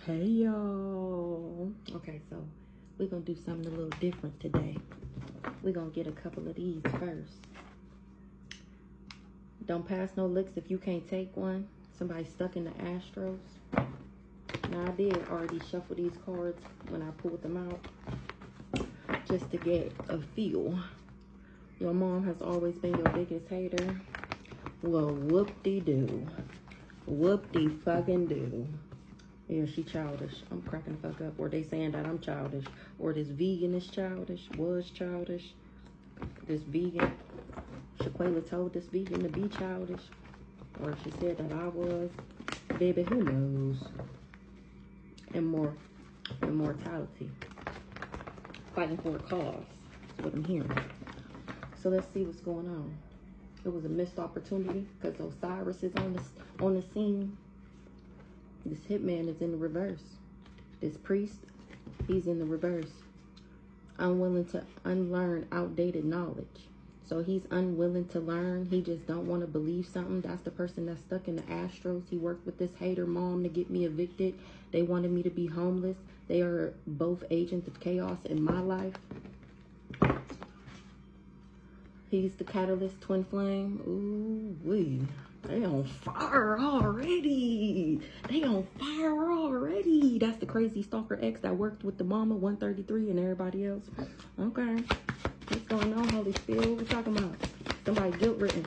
Hey y'all. Okay, so we're gonna do something a little different today. We're gonna get a couple of these first. Don't pass no licks if you can't take one. Somebody stuck in the Astros. Now I did already shuffle these cards when I pulled them out, just to get a feel. Your mom has always been your biggest hater. Well, whoop-de-doo. Whoop-de-fucking-doo. Yeah, she childish. I'm cracking the fuck up. Or they saying that I'm childish. Or this vegan is childish. Was childish. This vegan. Shaquela told this vegan to be childish. Or she said that I was. Baby, who knows? Immortality. Fighting for a cause. That's what I'm hearing. So let's see what's going on. It was a missed opportunity because Osiris is on the scene. This hitman is in the reverse. This priest, he's in the reverse. Unwilling to unlearn outdated knowledge. So he's unwilling to learn. He just don't want to believe something. That's the person that's stuck in the Astros. He worked with this hater mom to get me evicted. They wanted me to be homeless. They are both agents of chaos in my life. He's the catalyst, twin flame. Ooh wee. They on fire already. They on fire already. That's the crazy stalker ex that worked with the mama 133 and everybody else. Okay. What's going on, Holy Spirit? What we talking about? Somebody guilt written.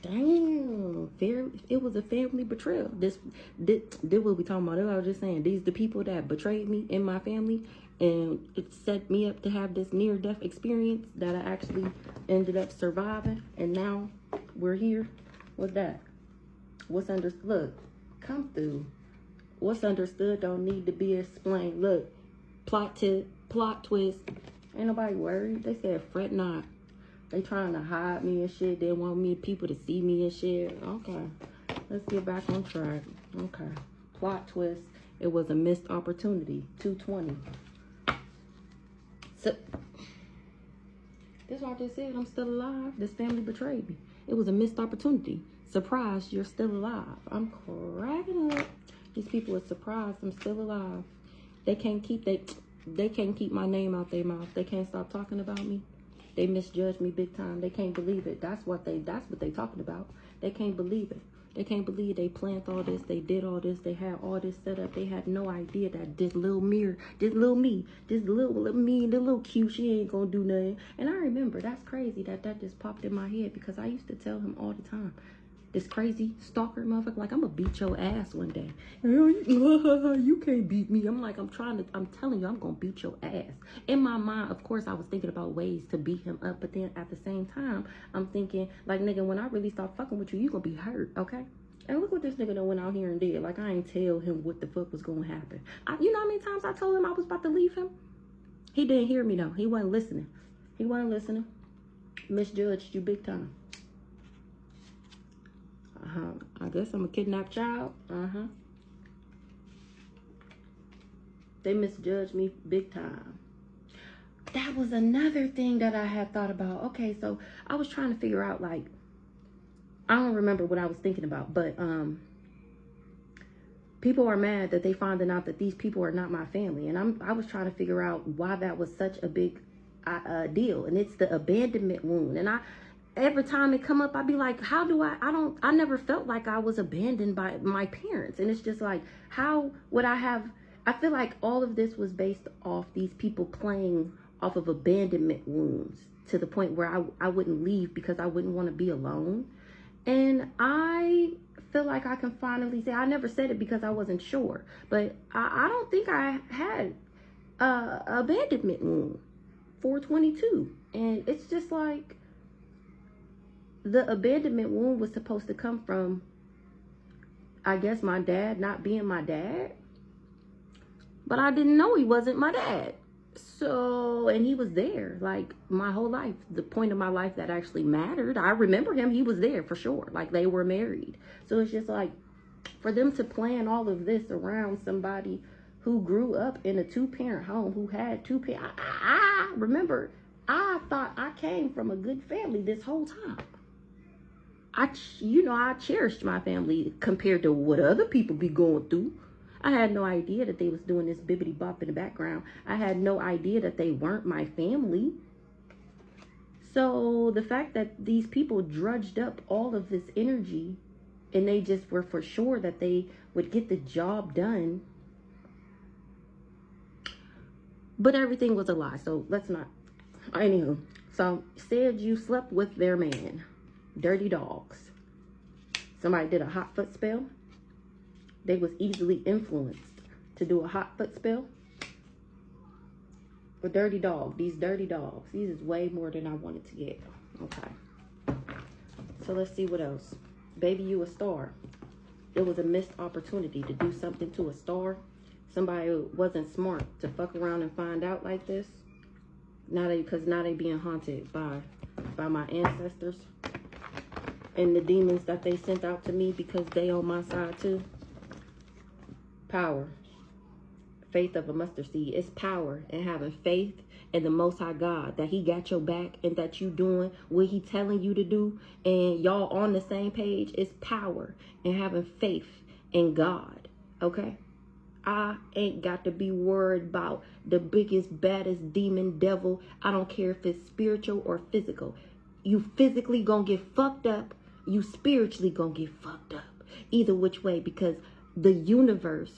Damn. It was a family betrayal. This what we talking about. I was just saying, these the people that betrayed me in my family, and it set me up to have this near-death experience that I actually ended up surviving, and now we're here. What's that? What's understood? Look, come through. What's understood don't need to be explained. Look, plot twist. Ain't nobody worried. They said fret not. They trying to hide me and shit. They want me people to see me and shit. Okay, let's get back on track. Okay, plot twist. It was a missed opportunity. 220. So, this is what I just said. I'm still alive. This family betrayed me. It was a missed opportunity. Surprise, you're still alive. I'm cracking up. These people are surprised I'm still alive. They can't keep my name out their mouth. They can't stop talking about me. They misjudged me big time. They can't believe it. That's what they talking about. They can't believe it. They can't believe they planned all this. They did all this. They had all this set up. They had no idea that this little me, this little cute, she ain't gonna do nothing. And I remember, that's crazy that just popped in my head, because I used to tell him all the time, this crazy stalker motherfucker, like, I'm gonna beat your ass one day. You can't beat me. I'm telling you, I'm gonna beat your ass. In my mind, of course, I was thinking about ways to beat him up, but then at the same time, I'm thinking, like, nigga, when I really start fucking with you, you gonna be hurt, okay? And look what this nigga done went out here and did. Like, I ain't tell him what the fuck was gonna happen. You know how many times I told him I was about to leave him? He didn't hear me, though. He wasn't listening. Misjudged you big time. I guess I'm a kidnapped child. They misjudged me big time. That was another thing that I had thought about. Okay, so I was trying to figure out, like, I don't remember what I was thinking about, but people are mad that they finding out that these people are not my family, and I was trying to figure out why that was such a big deal, and it's the abandonment wound. And every time it come up, I'd be like, how do I never felt like I was abandoned by my parents. And it's just like, how would I feel like all of this was based off these people playing off of abandonment wounds, to the point where I wouldn't leave because I wouldn't want to be alone. And I feel like I can finally say, I never said it because I wasn't sure, but I don't think I had abandonment wound. 422. And it's just like, the abandonment wound was supposed to come from, I guess, my dad not being my dad. But I didn't know he wasn't my dad. So, and he was there, like, my whole life. The point of my life that actually mattered, I remember him. He was there for sure. Like, they were married. So it's just like, for them to plan all of this around somebody who grew up in a two-parent home, who had two parents. I remember, I thought I came from a good family this whole time. I cherished my family compared to what other people be going through. I had no idea that they was doing this bibbity bop in the background. I had no idea that they weren't my family. So the fact that these people drudged up all of this energy and they just were for sure that they would get the job done. But everything was a lie. So let's not. Anywho, so said you slept with their man. Dirty dogs. Somebody did a hot foot spell. They was easily influenced to do a hot foot spell. A dirty dog. These dirty dogs. These is way more than I wanted to get. Okay. So let's see what else. Baby, you a star. It was a missed opportunity to do something to a star. Somebody who wasn't smart to fuck around and find out like this. Because now they being haunted by my ancestors and the demons that they sent out to me because they on my side too. Power. Faith of a mustard seed. It's power in having faith in the Most High God, that he got your back and that you doing what he telling you to do and y'all on the same page. It's power in having faith in God. Okay? I ain't got to be worried about the biggest, baddest demon devil. I don't care if it's spiritual or physical. You physically gonna get fucked up. You spiritually gonna get fucked up. Either which way, because the universe,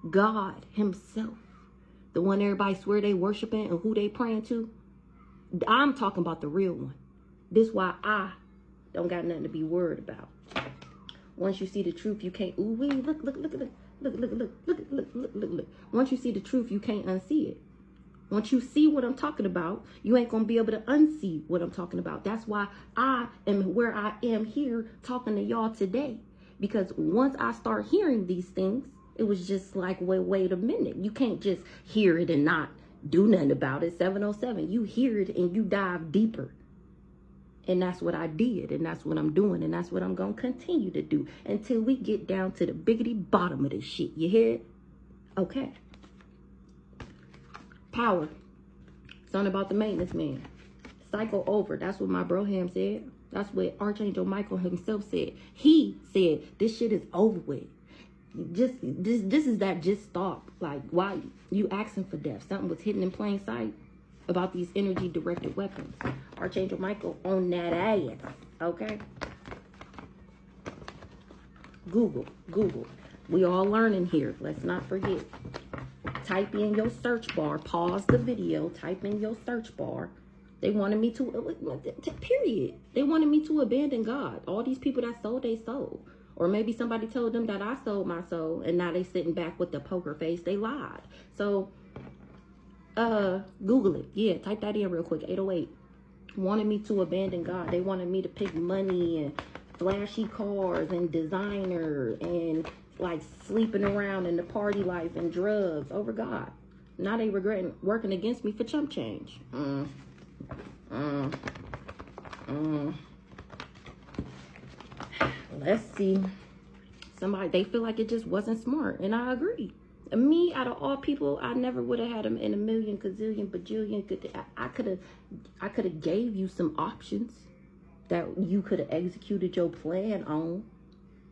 God himself, the one everybody swear they worshiping and who they praying to, I'm talking about the real one. This why I don't got nothing to be worried about. Once you see the truth, you can't. Ooh wee! Look! Look! Once you see the truth, you can't unsee it. Once you see what I'm talking about, you ain't gonna be able to unsee what I'm talking about. That's why I am where I am here talking to y'all today. Because once I start hearing these things, it was just like, wait a minute. You can't just hear it and not do nothing about it. 707. You hear it and you dive deeper. And that's what I did. And that's what I'm doing. And that's what I'm going to continue to do until we get down to the biggity bottom of this shit. You hear it? Okay. Power. Something about the maintenance man. Cycle over. That's what my bro Ham said. That's what Archangel Michael himself said. He said, this shit is over with. Just this is that just stop. Like, why you asking for death? Something was hidden in plain sight about these energy directed weapons. Archangel Michael on that ass. Okay. Google. We all learning here. Let's not forget. Type in your search bar. Pause the video. Type in your search bar. They wanted me to, period. They wanted me to abandon God. All these people that sold, they sold. Or maybe somebody told them that I sold my soul and now they sitting back with the poker face. They lied. So, Google it. Yeah, type that in real quick. 808. Wanted me to abandon God. They wanted me to pick money and flashy cars and designer and like sleeping around in the party life and drugs over God. Now they regretting working against me for chump change. Let's see. Somebody, they feel like it just wasn't smart. And I agree. Me, out of all people, I never would have had them in a million, gazillion, bajillion. I could have gave you some options that you could have executed your plan on.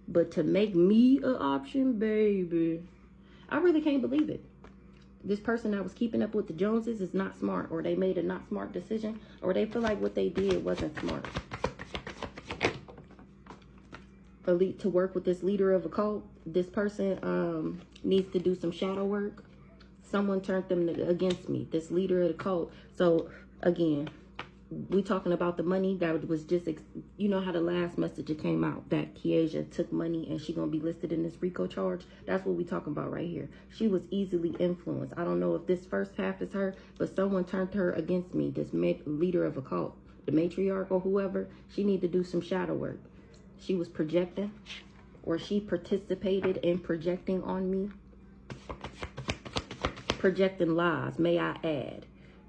But to make me an option, baby, I really can't believe it. This person that was keeping up with the Joneses is not smart, or they made a not smart decision, or they feel like what they did wasn't smart. Elite to work with this leader of a cult. This person needs to do some shadow work. Someone turned them against me. This leader of the cult. So again, we talking about the money that was just, you know how the last message that came out that Kiesia took money and she gonna be listed in this RICO charge. That's what we talking about right here. She was easily influenced. I don't know if this first half is her, but someone turned her against me. This leader of a cult, the matriarch or whoever. She need to do some shadow work. She was projecting, or she participated in projecting on me. Projecting lies, may I add.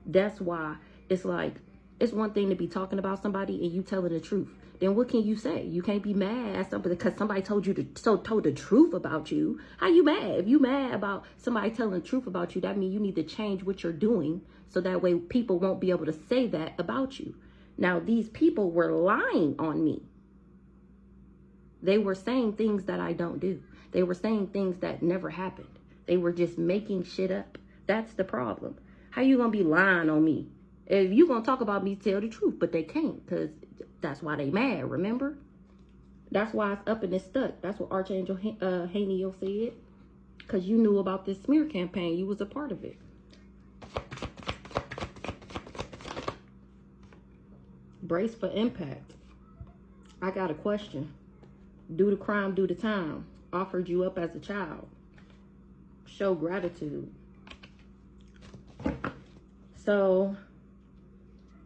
That's why it's like, it's one thing to be talking about somebody and you telling the truth. Then what can you say? You can't be mad at somebody because somebody told the truth about you. How you mad? If you mad about somebody telling the truth about you, that means you need to change what you're doing so that way people won't be able to say that about you. Now, these people were lying on me. They were saying things that I don't do. They were saying things that never happened. They were just making shit up. That's the problem. How you gonna be lying on me? If you gonna talk about me, tell the truth, but they can't, because that's why they mad, remember? That's why it's up and it's stuck. That's what Archangel Haniel said, because you knew about this smear campaign. You was a part of it. Brace for impact. I got a question. Do the crime, do the time. Offered you up as a child. Show gratitude. So,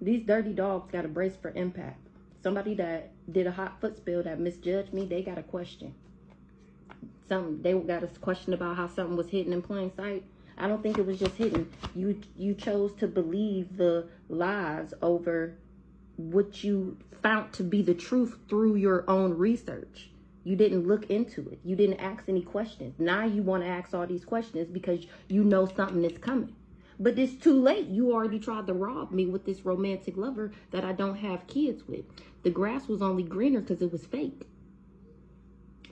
these dirty dogs got a brace for impact. Somebody that did a hot foot spill that misjudged me, they got a question. They got a question about how something was hidden in plain sight. I don't think it was just hidden. You chose to believe the lies over what you found to be the truth through your own research. You didn't look into it. You didn't ask any questions. Now you want to ask all these questions because you know something is coming. But it's too late. You already tried to rob me with this romantic lover that I don't have kids with. The grass was only greener because it was fake.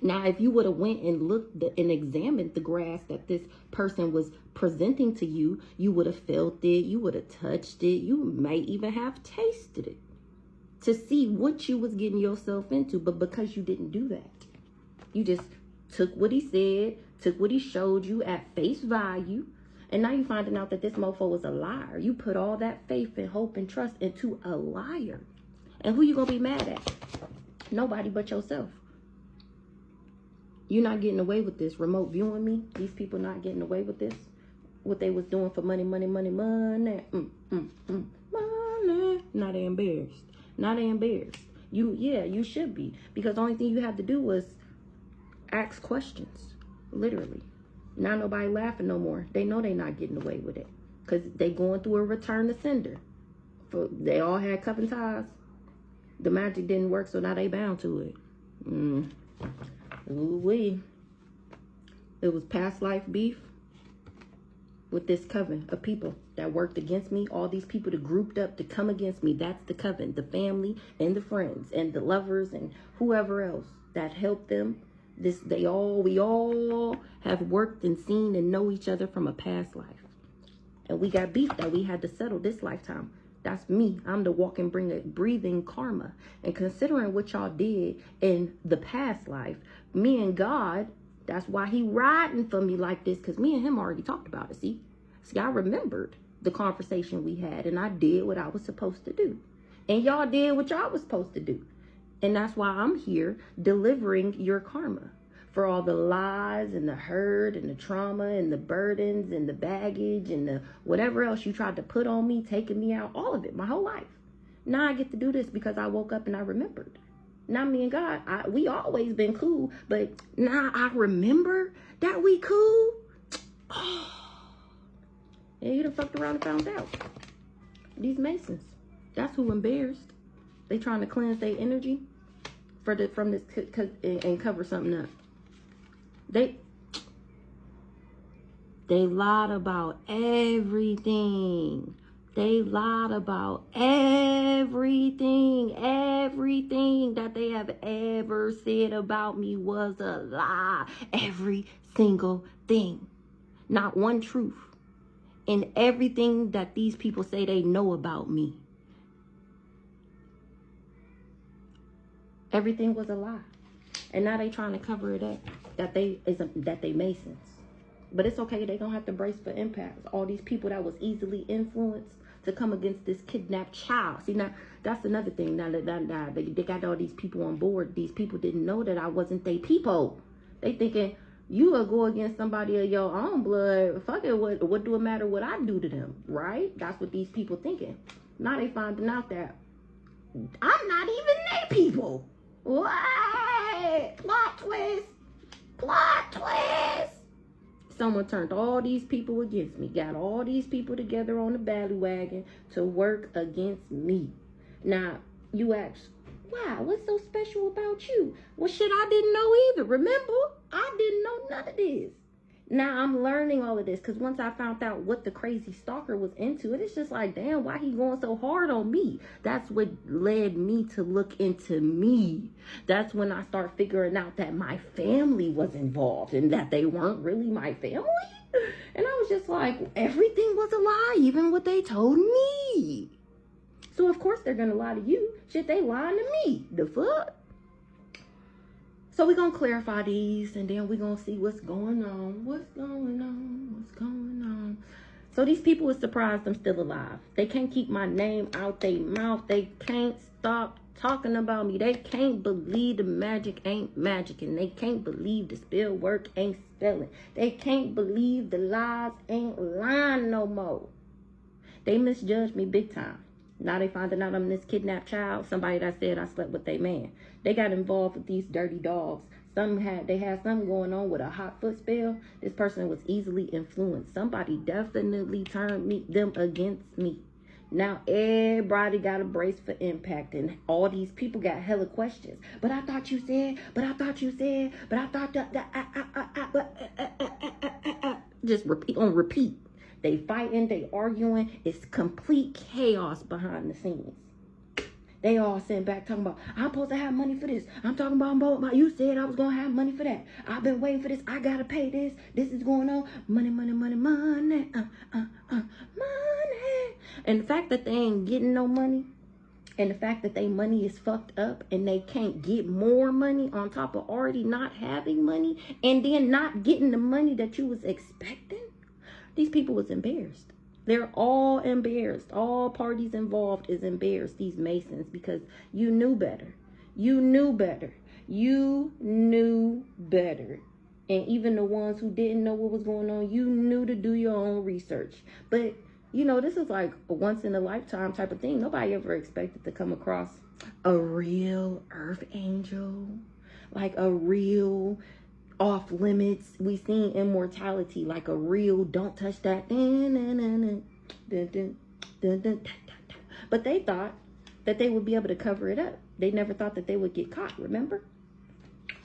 Now, if you would have went and looked and examined the grass that this person was presenting to you, you would have felt it. You would have touched it. You might even have tasted it to see what you was getting yourself into. But because you didn't do that, you just took what he said, took what he showed you at face value. And now you're finding out that this mofo was a liar. You put all that faith and hope and trust into a liar. And who you gonna be mad at? Nobody but yourself. You're not getting away with this. Remote viewing me. These people not getting away with this. What they was doing for money, money, money, money. Money. Now they embarrassed. Now they embarrassed. You should be. Because the only thing you had to do was ask questions. Literally. Now nobody laughing no more. They know they not getting away with it. Because they going through a return to sender. They all had cup and ties. The magic didn't work, so now they bound to it. Ooh-wee. It was past life beef with this coven of people that worked against me. All these people that grouped up to come against me. That's the coven. The family and the friends and the lovers and whoever else that helped them. We all have worked and seen and know each other from a past life. And we got beef that we had to settle this lifetime. That's me. I'm the walking, breathing karma. And considering what y'all did in the past life, me and God, that's why he riding for me like this. Because me and him already talked about it, see? See, I remembered the conversation we had. And I did what I was supposed to do. And y'all did what y'all was supposed to do. And that's why I'm here delivering your karma for all the lies and the hurt and the trauma and the burdens and the baggage and the whatever else you tried to put on me, taking me out, all of it, my whole life. Now I get to do this because I woke up and I remembered. Now me and God, we always been cool, but now I remember that we cool. Oh. And you done fucked around and found out. These Masons, that's who embarrassed. They trying to cleanse their energy from this and cover something up. They lied about everything. They lied about everything. Everything that they have ever said about me was a lie. Every single thing. Not one truth. And everything that these people say they know about me. Everything was a lie. And now they trying to cover it up. That they Masons. But it's okay. They gonna have to brace for impact. All these people that was easily influenced to come against this kidnapped child. See, now that's another thing. Now that they got all these people on board. These people didn't know that I wasn't they people. They thinking you will go against somebody of your own blood. Fuck it. What do it matter what I do to them? Right? That's what these people thinking. Now they finding out that I'm not even they people. What? Plot twist. Plot twist. Someone turned all these people against me. Got all these people together on the bandwagon to work against me. Now, you ask, wow, what's so special about you? Well, shit, I didn't know either. Remember? I didn't know none of this. Now I'm learning all of this because once I found out what the crazy stalker was into, it's just like, damn, why he going so hard on me? That's what led me to look into me. That's when I start figuring out that my family was involved and that they weren't really my family. And I was just like, everything was a lie, even what they told me. So of course they're gonna lie to you. Shit, they lying to me. The fuck? So we're going to clarify these, and then we're going to see what's going on. What's going on? What's going on? So these people are surprised I'm still alive. They can't keep my name out their mouth. They can't stop talking about me. They can't believe the magic ain't magic, and they can't believe the spell work ain't spelling. They can't believe the lies ain't lying no more. They misjudged me big time. Now they finding out I'm this kidnapped child, somebody that said I slept with their man. They got involved with these dirty dogs. They had something going on with a hot foot spell. This person was easily influenced. Somebody definitely turned them against me. Now everybody got a brace for impact, and all these people got hella questions. But I thought you said, but I thought you said, but I thought just repeat on repeat. They fighting, they arguing. It's complete chaos behind the scenes. They all sitting back talking about, I'm supposed to have money for this. I'm talking about, you said I was going to have money for that. I've been waiting for this. I got to pay this. This is going on. Money, money, money, money. Money. And the fact that they ain't getting no money, and the fact that their money is fucked up and they can't get more money on top of already not having money, and then not getting the money that you was expecting, these people was embarrassed. They're all embarrassed. All parties involved is embarrassed, these Masons, because you knew better. You knew better. You knew better. And even the ones who didn't know what was going on, you knew to do your own research. But, you know, this is like a once in a lifetime type of thing. Nobody ever expected to come across a real earth angel, like a real off limits. We seen immortality, like a real don't touch that. But they thought that they would be able to cover it up. They never thought that they would get caught, remember?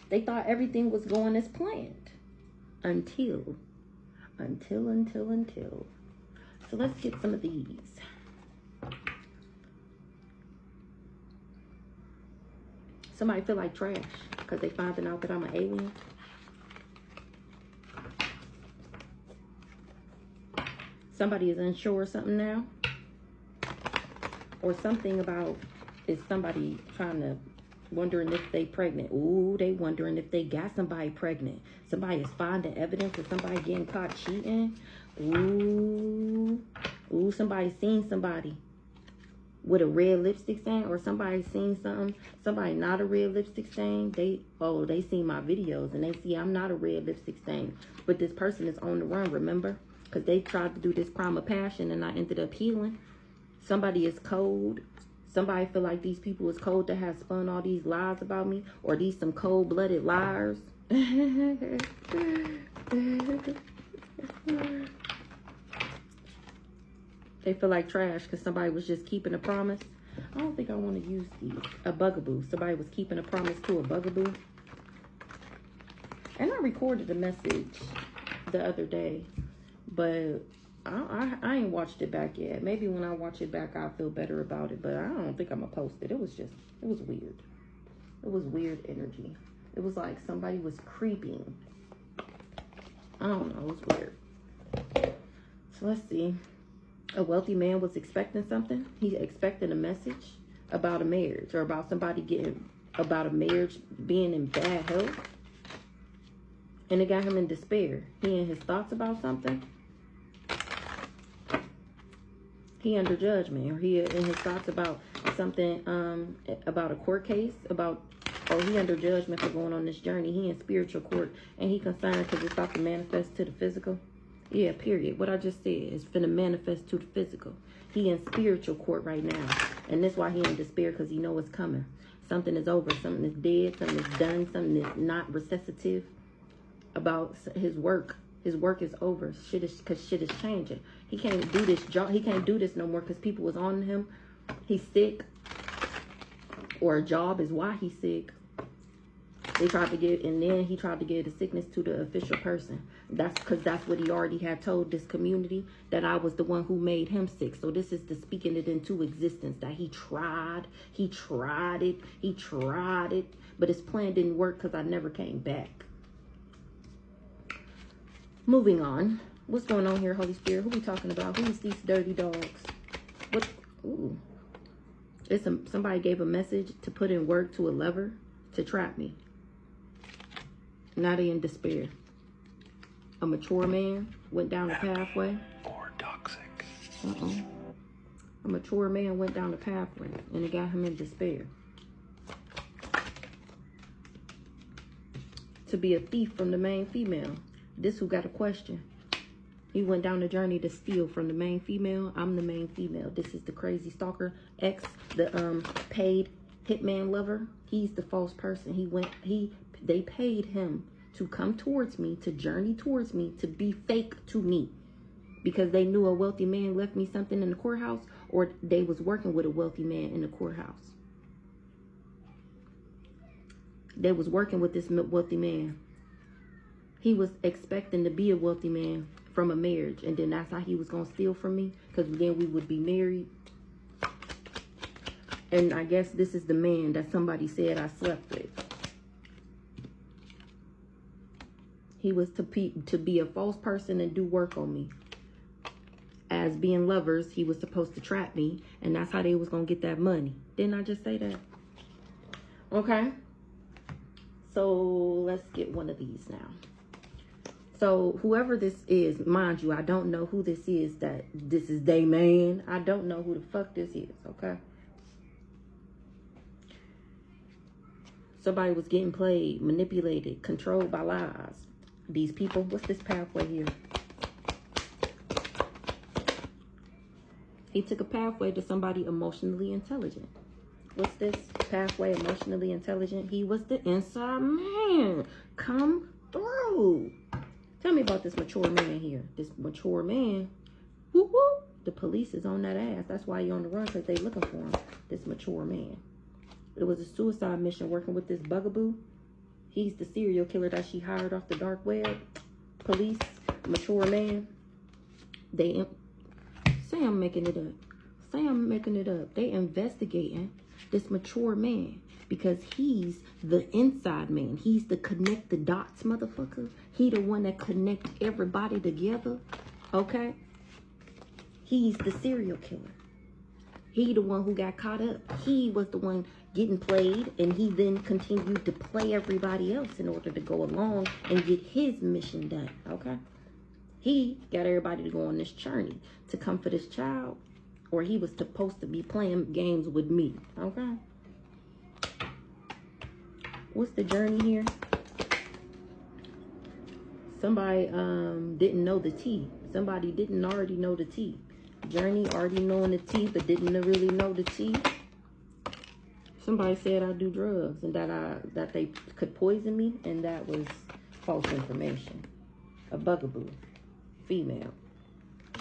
They thought everything was going as planned. Until. So let's get some of these. Somebody feel like trash because they finding out that I'm an alien. Somebody is unsure of something now. Or something about, is somebody wondering if they pregnant. Ooh, they wondering if they got somebody pregnant. Somebody is finding evidence of somebody getting caught cheating. Ooh, somebody seen somebody with a red lipstick stain, or somebody seen somebody not a red lipstick stain. They seen my videos and they see I'm not a red lipstick stain. But this person is on the run, remember? Because they tried to do this crime of passion and I ended up healing. Somebody is cold. Somebody feel like these people is cold that have spun all these lies about me, or these some cold-blooded liars. They feel like trash because somebody was just keeping a promise. I don't think I want to use these. A bugaboo. Somebody was keeping a promise to a bugaboo. And I recorded a message the other day, but I ain't watched it back yet. Maybe when I watch it back, I'll feel better about it. But I don't think I'm going to post it. It was weird. It was weird energy. It was like somebody was creeping. I don't know. It was weird. So let's see. A wealthy man was expecting something. He expected a message about a marriage, or about about a marriage being in bad health. And it got him in despair. He in his thoughts about something. He under judgment, or he in his thoughts about something, about a court case, or he under judgment for going on this journey. He in spiritual court, and he concerned because it's about to manifest to the physical. Yeah, period. What I just said is finna manifest to the physical. He in spiritual court right now, and that's why he in despair, because he know what's coming. Something is over. Something is dead. Something is done. Something is not resuscitative about his work. His work is over. Shit is changing. He can't do this job. He can't do this no more because people was on him. He's sick, or a job is why he's sick. They tried to give, and then he tried to give the sickness to the official person. That's because that's what he already had told this community, that I was the one who made him sick. So this is the speaking it into existence, that he tried it, but his plan didn't work because I never came back. Moving on. What's going on here, Holy Spirit? Who we talking about? Who is these dirty dogs? What? Ooh. Somebody gave a message to put in work to a lover to trap me. Now they in despair. A mature man went down the pathway. Or toxic. A mature man went down the pathway and it got him in despair. To be a thief from the main female. This who got a question. He went down the journey to steal from the main female. I'm the main female. This is the crazy stalker ex, the paid hitman lover. He's the false person. They paid him to come towards me, to journey towards me, to be fake to me. Because they knew a wealthy man left me something in the courthouse, or they was working with a wealthy man in the courthouse. They was working with this wealthy man. He was expecting to be a wealthy man from a marriage, and then that's how he was going to steal from me, because then we would be married. And I guess this is the man that somebody said I slept with. He was to be a false person and do work on me. As being lovers, he was supposed to trap me, and that's how they was going to get that money. Didn't I just say that? Okay. So let's get one of these now. So whoever this is, mind you, I don't know who this is, that this is they man. I don't know who the fuck this is, okay? Somebody was getting played, manipulated, controlled by lies. These people, what's this pathway here? He took a pathway to somebody emotionally intelligent. What's this pathway, emotionally intelligent? He was the inside man. Come through. Tell me about this mature man here. This mature man, whoop, whoop. The police is on that ass. That's why you're on the run, because they looking for him. This mature man. It was a suicide mission working with this bugaboo. He's the serial killer that she hired off the dark web. Police, mature man. Say I'm making it up. They investigating this mature man because he's the inside man. He's the connect the dots motherfucker. He the one that connect everybody together. Okay? He's the serial killer. He the one who got caught up. He was the one getting played, and he then continued to play everybody else in order to go along and get his mission done. Okay? He got everybody to go on this journey to come for this child, or he was supposed to be playing games with me. Okay? What's the journey here? Somebody didn't know the tea. Somebody didn't already know the tea. Journey already knowing the tea, but didn't really know the tea. Somebody said I do drugs and that they could poison me, and that was false information. A bugaboo, female.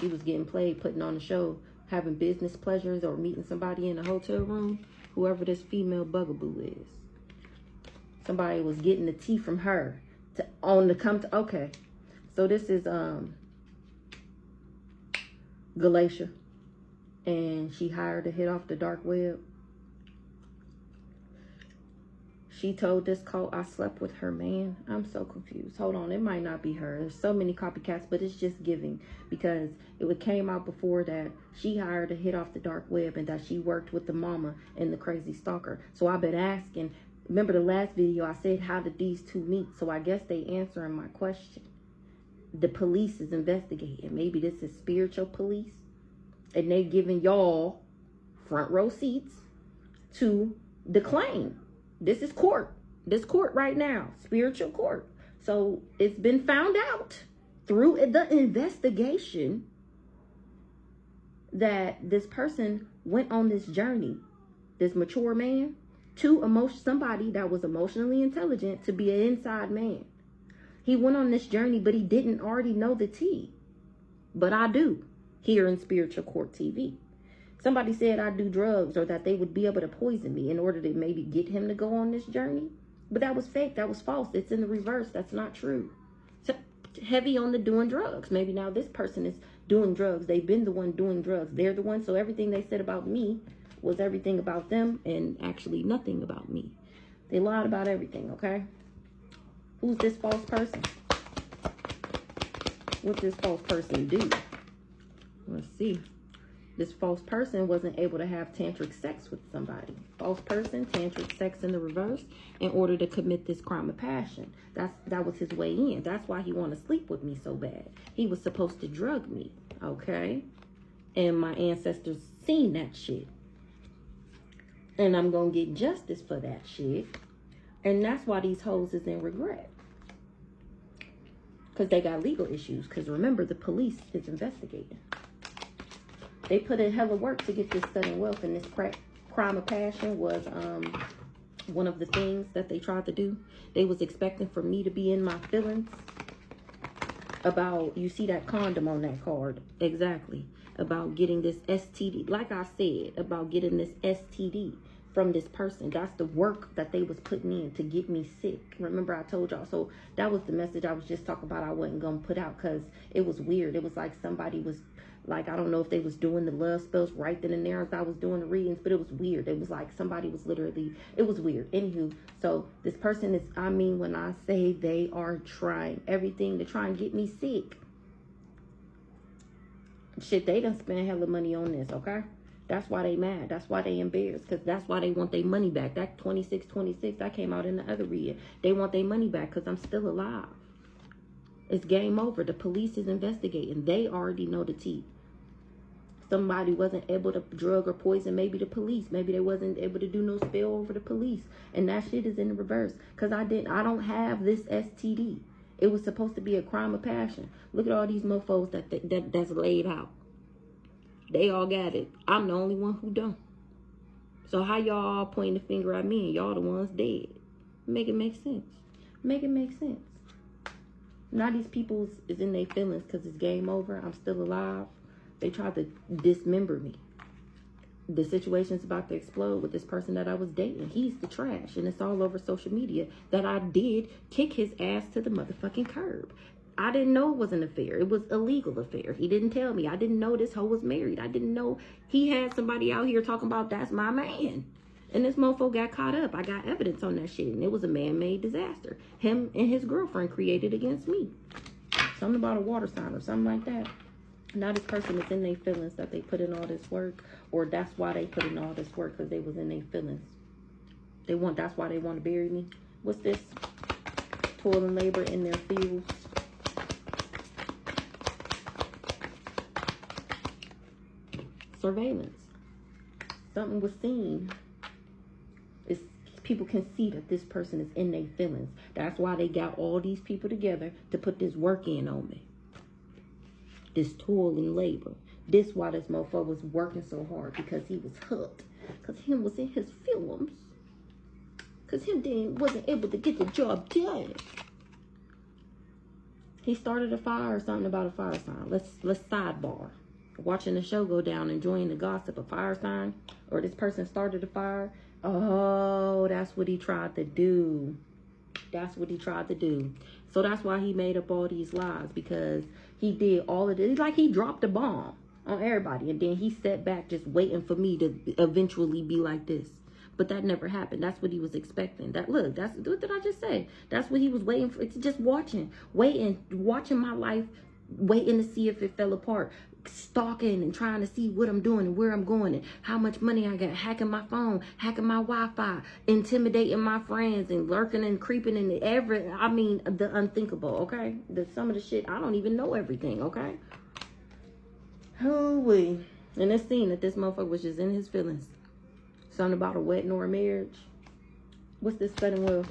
She was getting played, putting on a show, having business pleasures, or meeting somebody in a hotel room. Whoever this female bugaboo is. Somebody was getting the tea from her okay. So this is Galatia, and she hired to hit off the dark web. She told this cult I slept with her man. I'm so confused. Hold on, it might not be her. There's so many copycats, but it's just giving, because it came out before that she hired to hit off the dark web and that she worked with the mama and the crazy stalker. So I've been asking. Remember the last video I said, how did these two meet? So I guess they answering my question. The police is investigating. Maybe this is spiritual police, and they giving y'all front row seats to the claim. This is court. This court right now, spiritual court. So it's been found out through the investigation that this person went on this journey, this mature man, to somebody that was emotionally intelligent to be an inside man. He went on this journey, but he didn't already know the tea. But I do, here in Spiritual Court TV. Somebody said I do drugs, or that they would be able to poison me in order to maybe get him to go on this journey. But that was fake. That was false. It's in the reverse. That's not true. So, heavy on the doing drugs. Maybe now this person is doing drugs. They've been the one doing drugs. They're the one. So everything they said about me was everything about them and actually nothing about me. They lied about everything, okay? Who's this false person? What this false person do? Let's see. This false person wasn't able to have tantric sex with somebody. False person, tantric sex in the reverse, in order to commit this crime of passion. That was his way in. That's why he wanted to sleep with me so bad. He was supposed to drug me, okay? And my ancestors seen that shit. And I'm gonna get justice for that shit. And that's why these hoes is in regret. Because they got legal issues. Because remember, the police is investigating. They put in hella work to get this sudden wealth, and this crime of passion was one of the things that they tried to do. They was expecting for me to be in my feelings about, you see that condom on that card, exactly, about getting this STD, like I said, about getting this STD from this person. That's the work that they was putting in to get me sick. Remember I told y'all? So that was the message I was just talking about I wasn't gonna put out, because it was weird. It was like somebody was, like, I don't know if they was doing the love spells right then and there as I was doing the readings, but it was weird. It was like somebody was literally, it was weird. Anywho, so this person is, I mean, when I say they are trying everything to try and get me sick. Shit, they done spent hella money on this, okay? That's why they mad. That's why they embarrassed, because that's why they want their money back. That 2626, that came out in the other read. They want their money back because I'm still alive. It's game over. The police is investigating. They already know the tea. Somebody wasn't able to drug or poison, maybe the police. Maybe they wasn't able to do no spell over the police. And that shit is in the reverse. Because I don't have this STD. It was supposed to be a crime of passion. Look at all these mofos that's laid out. They all got it. I'm the only one who don't. So how y'all all pointing the finger at me and y'all the ones dead? Make it make sense. Make it make sense. Now these people is in their feelings because it's game over. I'm still alive. They tried to dismember me. The situation's about to explode with this person that I was dating. He's the trash. And it's all over social media that I did kick his ass to the motherfucking curb. I didn't know it was an affair. It was a legal affair. He didn't tell me. I didn't know this hoe was married. I didn't know he had somebody out here talking about that's my man. And this mofo got caught up. I got evidence on that shit. And it was a man-made disaster. Him and his girlfriend created against me. Something about a water sign or something like that. Now this person is in their feelings that they put in all this work. Or that's why they put in all this work, because they was in their feelings. That's why they want to bury me. What's this? Toil and labor in their fields. Surveillance. Something was seen. People can see that this person is in their feelings. That's why they got all these people together to put this work in on me. This toil and labor. This why this mofo was working so hard, because he was hooked. Because him was in his feelings. Because him wasn't able to get the job done. He started a fire or something about a fire sign. Let's sidebar. Watching the show go down, enjoying the gossip, a fire sign, or this person started a fire. Oh, that's what he tried to do. That's what he tried to do. So that's why he made up all these lies, because he did all of this. Like he dropped a bomb on everybody, and then he sat back just waiting for me to eventually be like this. But that never happened. That's what he was expecting. What did I just say? That's what he was waiting for. It's just watching my life, waiting to see if it fell apart. Stalking and trying to see what I'm doing and where I'm going and how much money I got, hacking my phone, hacking my Wi-Fi, intimidating my friends and lurking and creeping in the unthinkable, okay? Some of the shit, I don't even know everything, okay? Hooey. And it's seen that this motherfucker was just in his feelings. Something about a wedding or a marriage. What's this sudden will?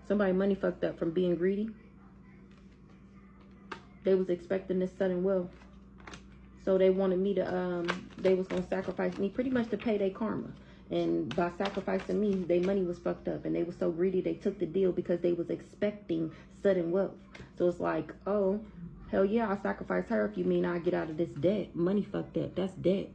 Somebody money fucked up from being greedy. They was expecting this sudden wealth. So they wanted me to, they was going to sacrifice me pretty much to pay their karma. And by sacrificing me, their money was fucked up. And they were so greedy, they took the deal because they was expecting sudden wealth. So it's like, oh, hell yeah, I'll sacrifice her if you mean I get out of this debt. Money fucked up. That's debt.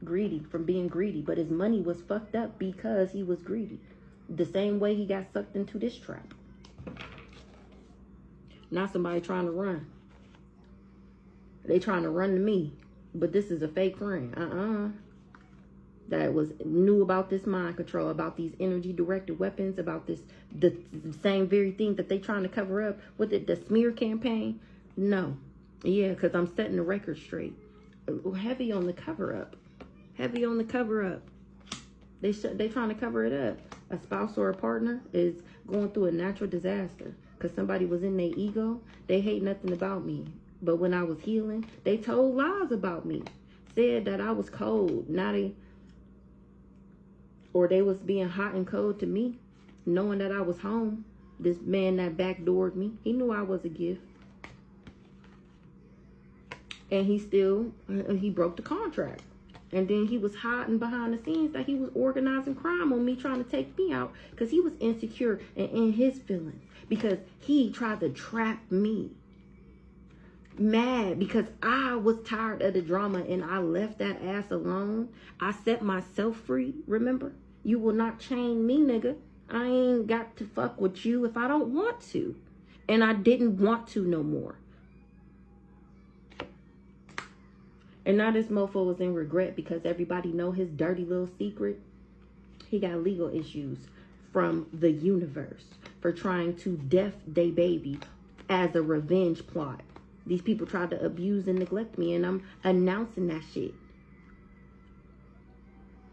Greedy, from being greedy. But his money was fucked up because he was greedy. The same way he got sucked into this trap. Now somebody trying to run. They trying to run to me. But this is a fake friend. That knew about this mind control, about these energy directed weapons, about the same very thing that they trying to cover up with it, the smear campaign. No. Yeah, because I'm setting the record straight. Heavy on the cover up. Heavy on the cover up. They trying to cover it up. A spouse or a partner is going through a natural disaster because somebody was in their ego. They hate nothing about me. But when I was healing, they told lies about me. Said that I was cold. Or they was being hot and cold to me, knowing that I was home. This man that backdoored me, he knew I was a gift. And he broke the contract. And then he was hiding behind the scenes that he was organizing crime on me, trying to take me out because he was insecure and in his feelings because he tried to trap me. Mad because I was tired of the drama and I left that ass alone. I set myself free, remember? You will not chain me, nigga. I ain't got to fuck with you if I don't want to. And I didn't want to no more. And now this mofo was in regret because everybody know his dirty little secret. He got legal issues from the universe for trying to death day baby as a revenge plot. These people tried to abuse and neglect me, and I'm announcing that shit.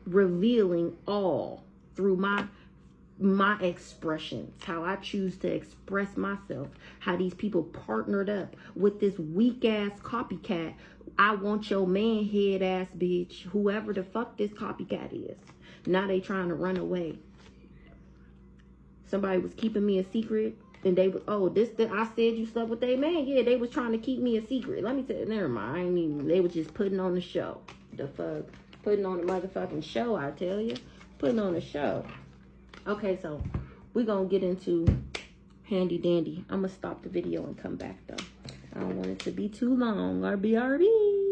Revealing all through my expressions, how I choose to express myself, how these people partnered up with this weak ass copycat. I want your man head ass bitch, whoever the fuck this copycat is. Now they trying to run away. Somebody was keeping me a secret. And they was, I said you slept with they man. Yeah, they was trying to keep me a secret. Let me tell you, never mind. They was just putting on the show. The fuck? Putting on the motherfucking show, I tell you. Putting on the show. Okay, so we're going to get into handy dandy. I'm going to stop the video and come back, though. I don't want it to be too long. RBRB.